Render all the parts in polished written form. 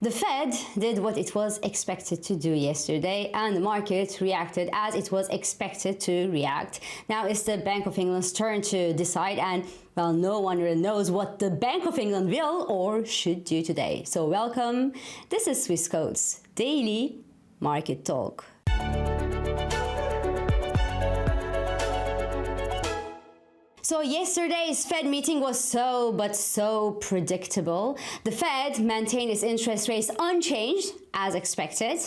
The Fed did what it was expected to do yesterday, and the market reacted as it was expected to react. Now it's the Bank of England's turn to decide, and well, no one really knows what the Bank of England will or should do today. So welcome, this is Swissquote's Daily Market Talk. So yesterday's Fed meeting was so predictable. The Fed maintained its interest rates unchanged as expected.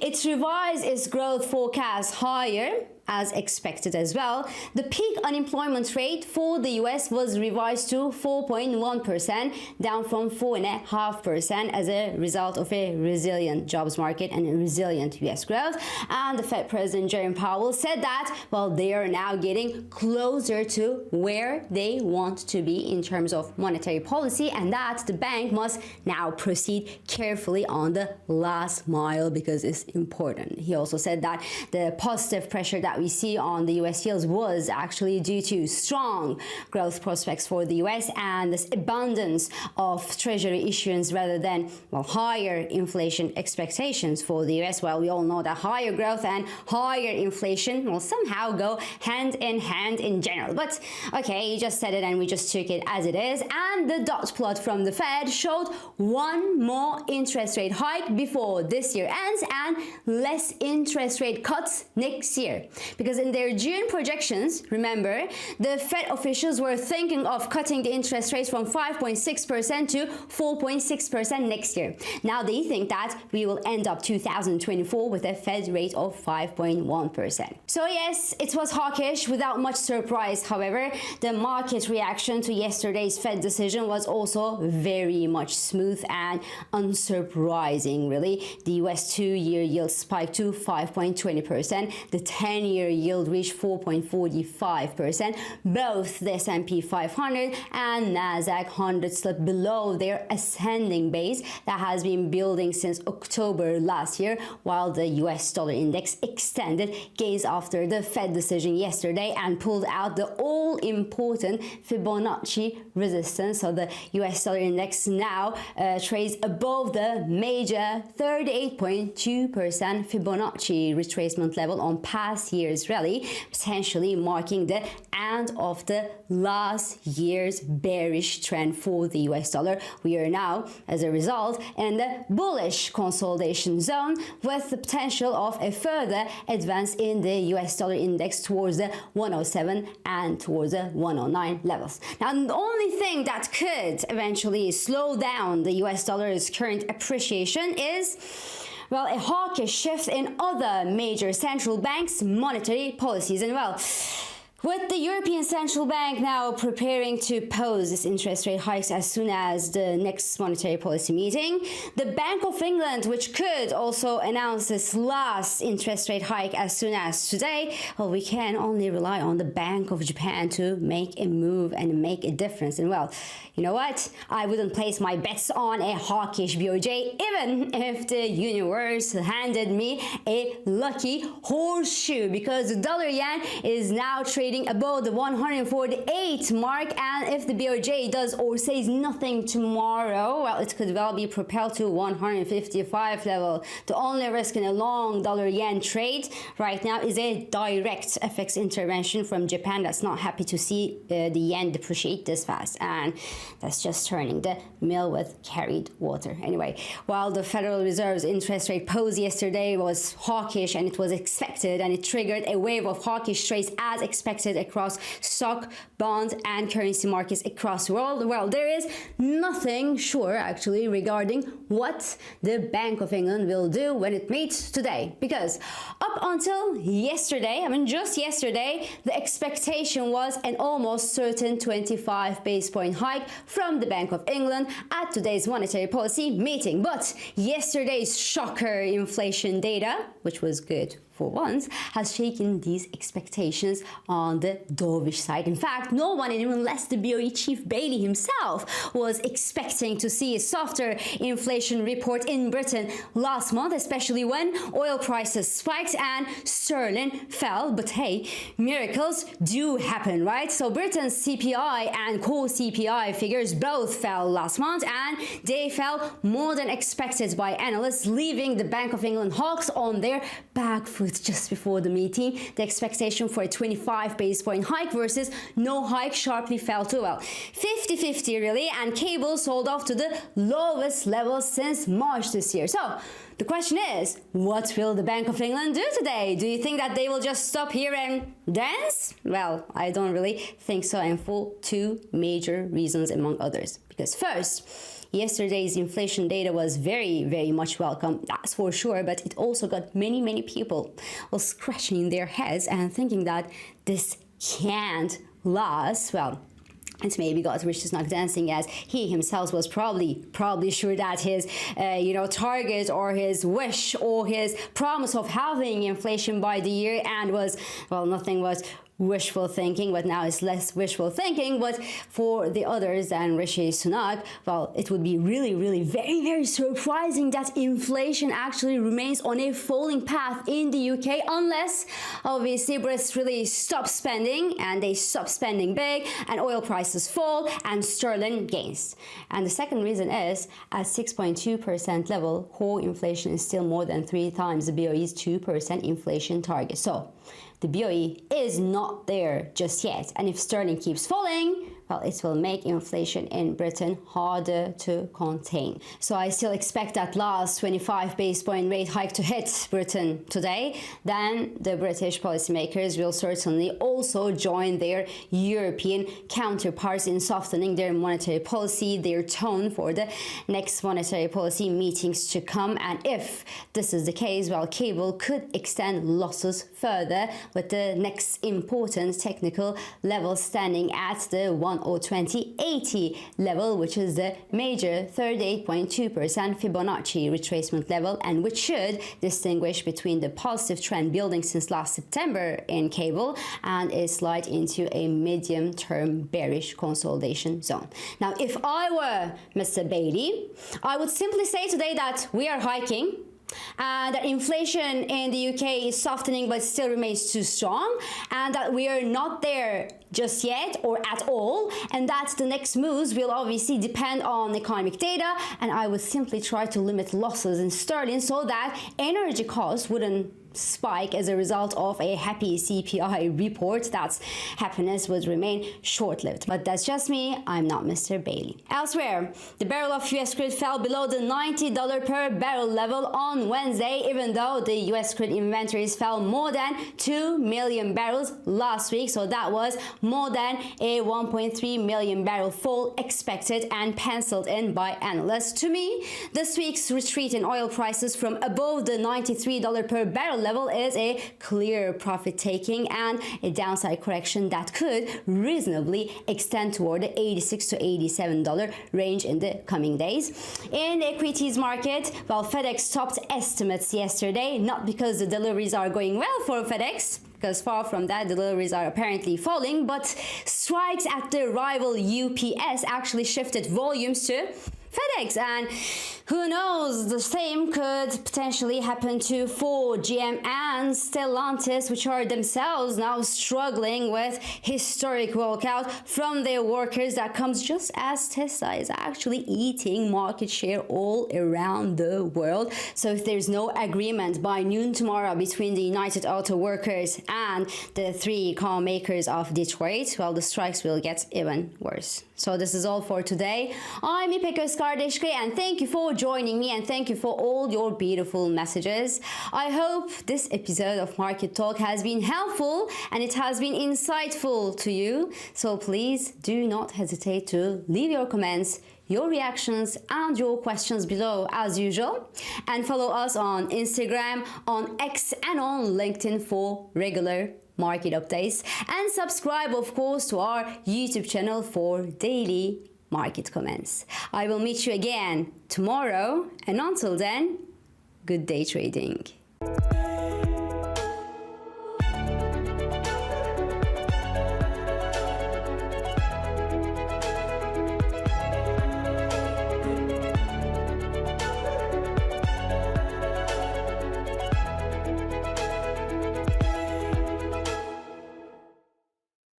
It revised its growth forecast higher as expected as well. The peak unemployment rate for the US was revised to 4.1%, down from 4.5% as a result of a resilient jobs market and a resilient US growth. And the Fed President Jerome Powell said that, well, they are now getting closer to where they want to be in terms of monetary policy, and that the bank must now proceed carefully on the last mile because it's important. He also said that the positive pressure that we see on the US yields was actually due to strong growth prospects for the US and this abundance of treasury issuance rather than, well, higher inflation expectations for the US. Well, we all know that higher growth and higher inflation will somehow go hand in hand in general. But okay, he just said it and we just took it as it is. And the dot plot from the Fed showed one more interest rate hike before this year ends and less interest rate cuts next year. Because in their June projections, remember, the Fed officials were thinking of cutting the interest rates from 5.6% to 4.6% next year. Now they think that we will end up 2024 with a Fed rate of 5.1%. So yes, it was hawkish without much surprise. However, the market reaction to yesterday's Fed decision was also very much smooth and unsurprising, really. The US 2-year yield spiked to 5.20%. The 10-year yield reached 4.45%. Both the S&P 500 and Nasdaq 100 slipped below their ascending base that has been building since October last year, while the US dollar index extended gains after the Fed decision yesterday and pulled out the all-important Fibonacci resistance. So the US dollar index now trades above the major 38.2% Fibonacci retracement level on past year's rally, potentially marking the end of the last year's bearish trend for the US dollar. We are now, as a result, in the bullish consolidation zone with the potential of a further advance in the US dollar index towards the 107 and towards the 109 levels. Now, the only thing that could eventually slow down the US dollar's current appreciation is, well, a hawkish shift in other major central banks' monetary policies. And well, with the European Central Bank now preparing to pause its interest rate hikes as soon as the next monetary policy meeting, the Bank of England, which could also announce its last interest rate hike as soon as today, well, we can only rely on the Bank of Japan to make a move and make a difference. And well, you know what? I wouldn't place my bets on a hawkish BOJ even if the universe handed me a lucky horseshoe, because the dollar yen is now trading above the 148 mark, and if the BOJ does or says nothing tomorrow, well, it could well be propelled to 155 level. The only risk in a long dollar yen trade right now is a direct FX intervention from Japan that's not happy to see the yen depreciate this fast, and that's just turning the mill with carried water. Anyway, while the Federal Reserve's interest rate pause yesterday was hawkish and it was expected, and it triggered a wave of hawkish trades as expected across stock, bond, and currency markets across the world, well, there is nothing sure actually regarding what the Bank of England will do when it meets today, because up until yesterday, just yesterday, the expectation was an almost certain 25 base point hike from the Bank of England at today's monetary policy meeting. But yesterday's shocker inflation data, which was good for once, has shaken these expectations on the dovish side. In fact, no one, and even less the BOE chief Bailey himself, was expecting to see a softer inflation report in Britain last month, especially when oil prices spiked and sterling fell. But hey, miracles do happen, right? So Britain's CPI and core CPI figures both fell last month, and they fell more than expected by analysts, leaving the Bank of England hawks on their back foot just before the meeting. The expectation for a 25 base point hike versus no hike sharply fell to, well, 50-50 really, and cable sold off to the lowest level since March this year. So the question is, what will the Bank of England do today? Do you think that they will just stop here and dance? Well, I don't really think so, and for two major reasons among others. Because first, yesterday's inflation data was very, very much welcome, that's for sure, but it also got many people scratching their heads and thinking that this can't last. Well, it maybe got Rishi Sunak dancing, as he himself was probably sure that his target or his wish or his promise of having inflation by the year end was, well, nothing was wishful thinking, but now it's less wishful thinking. But for the others than Rishi Sunak, well, it would be really very surprising that inflation actually remains on a falling path in the UK, unless obviously Brits really stop spending, and they stop spending big, and oil prices fall and sterling gains. And the second reason is, at 6.2% level, core inflation is still more than 3 times the BOE's 2% inflation target. So the BOE is not there just yet, and if sterling keeps falling, well, it will make inflation in Britain harder to contain. So I still expect that last 25 base point rate hike to hit Britain today. Then the British policymakers will certainly also join their European counterparts in softening their monetary policy, their tone for the next monetary policy meetings to come. And if this is the case, well, cable could extend losses further, with the next important technical level standing at the 102.80 level, which is the major 38.2% Fibonacci retracement level, and which should distinguish between the positive trend building since last September in cable and a slide into a medium-term bearish consolidation zone. Now, if I were Mr. Bailey, I would simply say today that we are hiking, and that inflation in the UK is softening but still remains too strong, and that we are not there just yet or at all, and that the next moves will obviously depend on economic data. And I would simply try to limit losses in sterling so that energy costs wouldn't spike as a result of a happy CPI report. That's happiness would remain short-lived. But that's just me, I'm not Mr. Bailey. Elsewhere, the barrel of US crude fell below the $90 per barrel level on Wednesday, even though the US crude inventories fell more than 2 million barrels last week. So that was more than a 1.3 million barrel fall expected and penciled in by analysts. To me, this week's retreat in oil prices from above the $93 per barrel level is a clear profit taking and a downside correction that could reasonably extend toward the $86 to $87 range in the coming days. In the equities market, well, FedEx topped estimates yesterday, not because the deliveries are going well for FedEx, because far from that, deliveries are apparently falling, but strikes at the rival UPS actually shifted volumes to FedEx, and who knows, the same could potentially happen to Ford, GM and Stellantis, which are themselves now struggling with historic walkout from their workers that comes just as Tesla is actually eating market share all around the world. So if there's no agreement by noon tomorrow between the United Auto Workers and the 3 car makers of Detroit, well, the strikes will get even worse. So this is all for today. I'm İpek Özkardeşli, and thank you for joining me, and thank you for all your beautiful messages. I hope this episode of Market Talk has been helpful and it has been insightful to you. So please do not hesitate to leave your comments, your reactions and your questions below as usual, and follow us on Instagram, on X and on LinkedIn for regular market updates, and subscribe of course to our YouTube channel for daily market comments. I will meet you again tomorrow, and until then, good day trading.